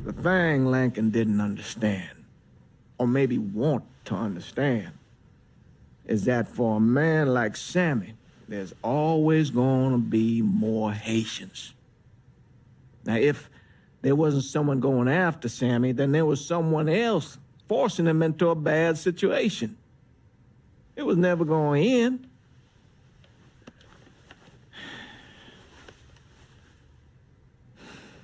The thing Lincoln didn't understand, or maybe want to understand, is that for a man like Sammy, there's always gonna be more Haitians. Now, if there wasn't someone going after Sammy, then there was someone else forcing him into a bad situation. It was never going to end.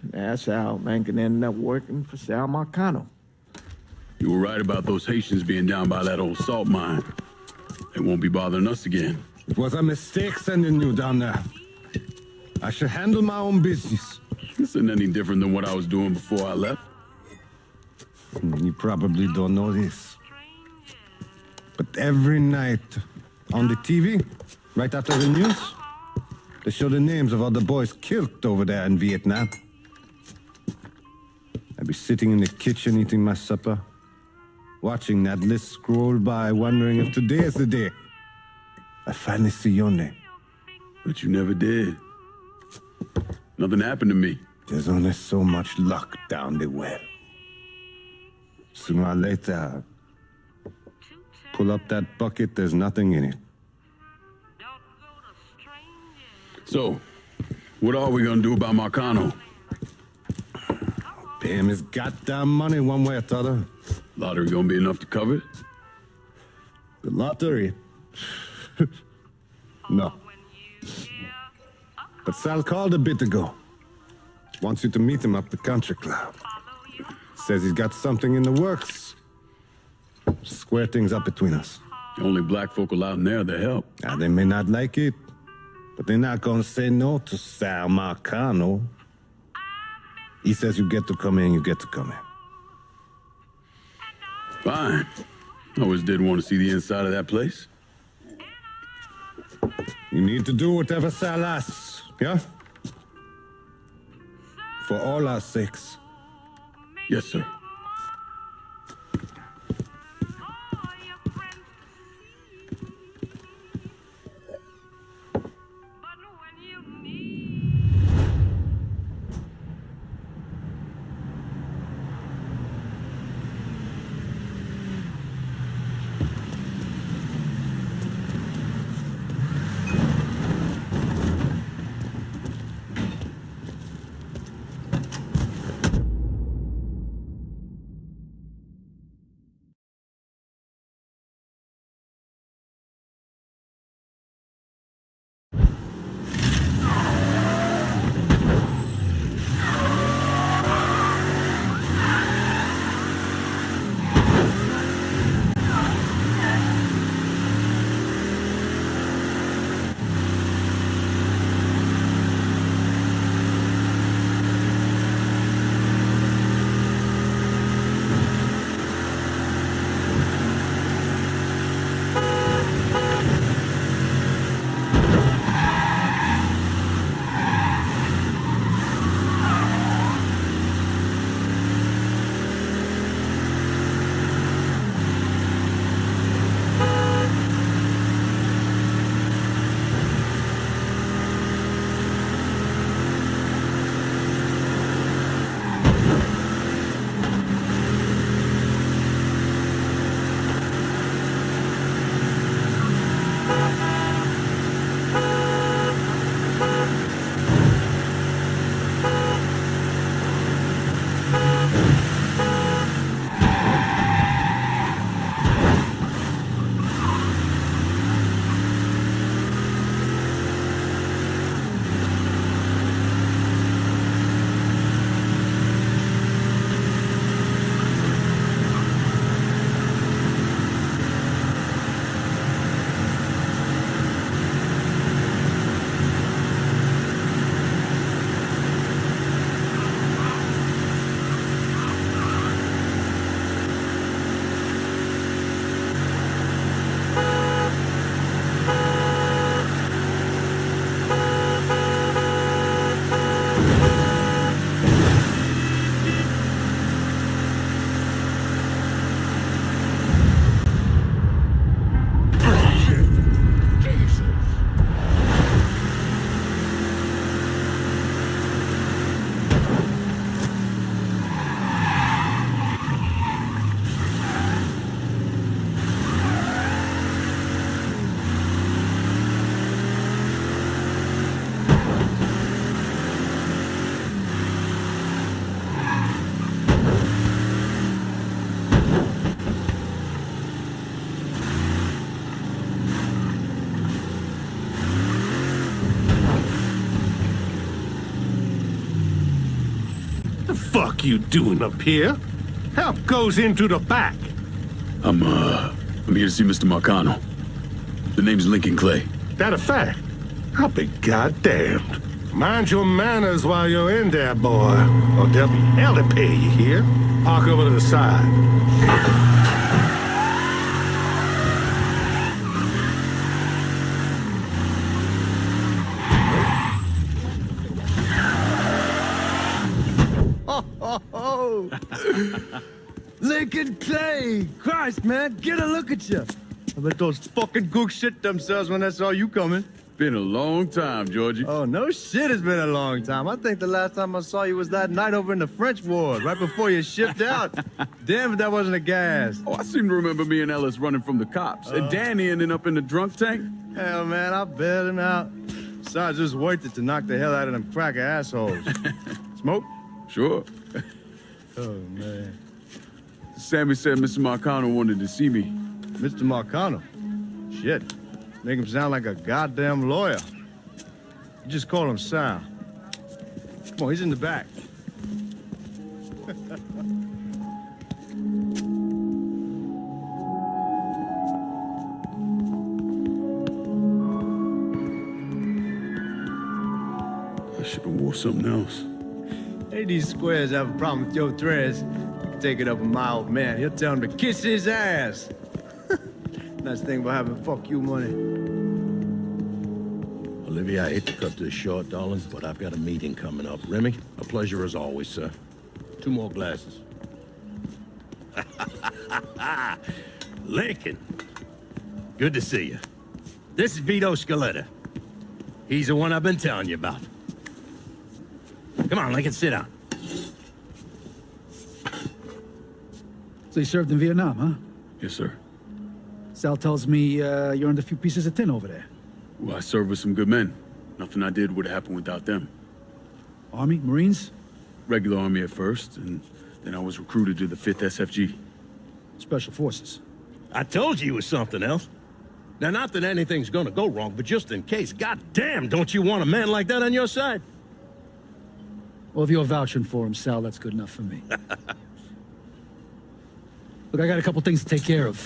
That's how Lincoln ended up working for Sal Marcano. You were right about those Haitians being down by that old salt mine. They won't be bothering us again. It was a mistake sending you down there. I should handle my own business. This isn't any different than what I was doing before I left. You probably don't know this. But every night on the TV, right after the news, they show the names of all the boys killed over there in Vietnam. I'd be sitting in the kitchen eating my supper, watching that list scroll by, wondering if today is the day I finally see your name. But you never did. Nothing happened to me. There's only so much luck down the well. Sooner or later, pull up that bucket, there's nothing in it. So, what are we gonna do about Marcano? Pay him his goddamn money one way or the other. Lottery gonna be enough to cover it? The lottery? No. But Sal called a bit ago. Wants you to meet him up the country club. Says he's got something in the works. Square things up between us. The only black folk allowed in there to help. Now, they may not like it, but they're not gonna say no to Sal Marcano. He says you get to come in, you get to come in. Fine. I always did want to see the inside of that place. You need to do whatever Sal asks, yeah? For all our sakes. Yes, sir. fuck you doing up here? Help goes into the back. I'm here to see Mr. Marcano. The name's Lincoln Clay. That a fact? I'll be goddamned. Mind your manners while you're in there, boy. Or there'll be hell to pay you here. Park over to the side. Oh, Lincoln Clay! Christ, man, get a look at you. I bet those fucking gooks shit themselves when they saw you coming. Been a long time, Georgie. Oh, no shit, it's been a long time. I think the last time I saw you was that night over in the French Ward, right before you shipped out. Damn if that wasn't a gas. Oh, I seem to remember me and Ellis running from the cops, and Danny ending up in the drunk tank. Hell, man, I bailed him out. Besides, it was worth it to knock the hell out of them cracker assholes. Smoke? Sure. Oh, man. Sammy said Mr. Marcano wanted to see me. Mr. Marcano? Shit. Make him sound like a goddamn lawyer. You just call him Sal. Come on, he's in the back. I should have wore something else. Hey, these squares have a problem with your threads. You can take it up with my old man. He'll tell him to kiss his ass. Nice thing about having fuck you money. Olivia, I hate to cut this short, darling, but I've got a meeting coming up. Remy, a pleasure as always, sir. 2 more glasses. Lincoln. Good to see you. This is Vito Scaletta. He's the one I've been telling you about. Come on, Lincoln, sit down. So you served in Vietnam, huh? Yes, sir. Sal tells me you're under a few pieces of tin over there. Well, I served with some good men. Nothing I did would have happened without them. Army? Marines? Regular Army at first, and then I was recruited to the 5th SFG. Special Forces. I told you it was something else. Now, not that anything's gonna go wrong, but just in case, goddamn, don't you want a man like that on your side? Well, if you're vouching for him, Sal, that's good enough for me. Look, I got a couple things to take care of.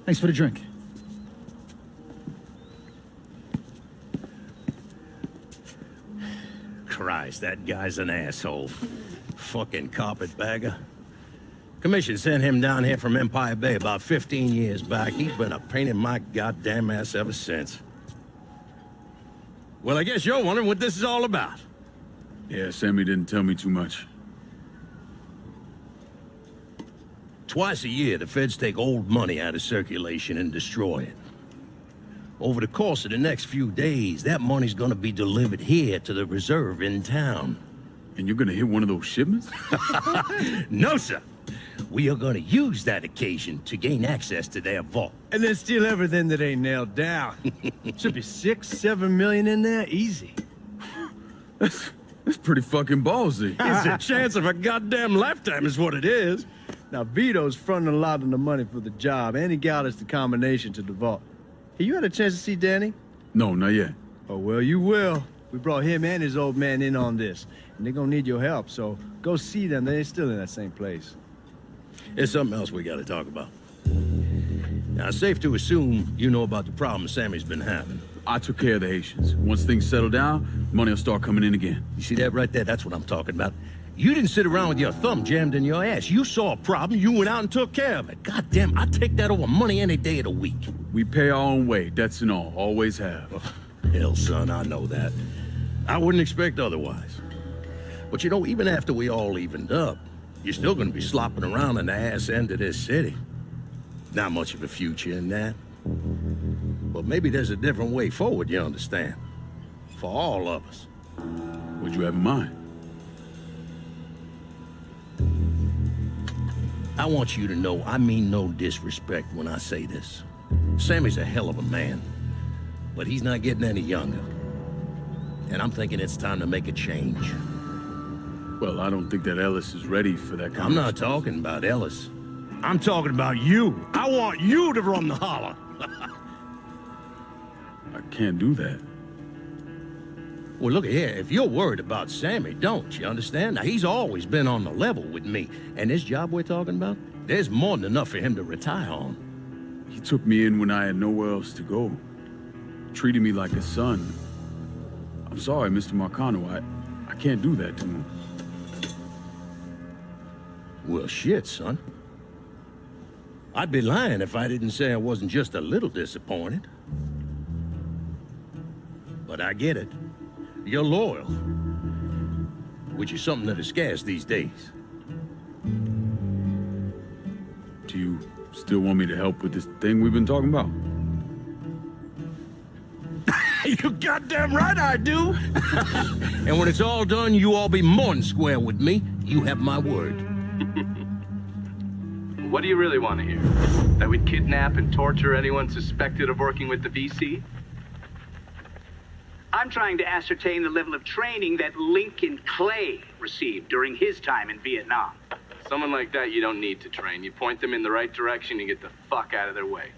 Thanks for the drink. Christ, that guy's an asshole. Fucking carpetbagger. Commission sent him down here from Empire Bay about 15 years back. He's been a pain in my goddamn ass ever since. Well, I guess you're wondering what this is all about. Yeah, Sammy didn't tell me too much. Twice a year, the feds take old money out of circulation and destroy it. Over the course of the next few days, that money's gonna be delivered here to the reserve in town. And you're gonna hit one of those shipments? No, sir. We are gonna use that occasion to gain access to their vault. And then steal everything that ain't nailed down. Should be 6-7 million in there, easy. That's pretty fucking ballsy. It's a chance of a goddamn lifetime is what it is. Now, Vito's fronting a lot of the money for the job, and he got us the combination to the vault. Hey, you had a chance to see Danny? No, not yet. Oh, well, you will. We brought him and his old man in on this, and they're gonna need your help, so go see them. They're still in that same place. There's something else we gotta talk about. Now, it's safe to assume you know about the problem Sammy's been having. I took care of the Haitians. Once things settle down, money will start coming in again. You see that right there? That's what I'm talking about. You didn't sit around with your thumb jammed in your ass. You saw a problem, you went out and took care of it. God damn, I'd take that over money any day of the week. We pay our own way, debts and all. Always have. Hell, son, I know that. I wouldn't expect otherwise. But you know, even after we all evened up, you're still gonna be slopping around in the ass end of this city. Not much of a future in that. But maybe there's a different way forward, you understand? For all of us. What'd you have in mind? I want you to know I mean no disrespect when I say this. Sammy's a hell of a man, but he's not getting any younger. And I'm thinking it's time to make a change. Well, I don't think that Ellis is ready for that kind I'm not talking about Ellis. I'm talking about you. I want you to run the holler. I can't do that. Well, look here, if you're worried about Sammy, don't you understand? Now, he's always been on the level with me. And this job we're talking about, there's more than enough for him to retire on. He took me in when I had nowhere else to go. Treated me like a son. I'm sorry, Mr. Marcano. I can't do that to him. Well, shit, son. I'd be lying if I didn't say I wasn't just a little disappointed. But I get it. You're loyal. Which is something that is scarce these days. Do you still want me to help with this thing we've been talking about? You goddamn right I do! And when it's all done, you all be more than square with me. You have my word. What do you really want to hear? That we'd kidnap and torture anyone suspected of working with the VC? I'm trying to ascertain the level of training that Lincoln Clay received during his time in Vietnam. Someone like that you don't need to train. You point them in the right direction and get the fuck out of their way.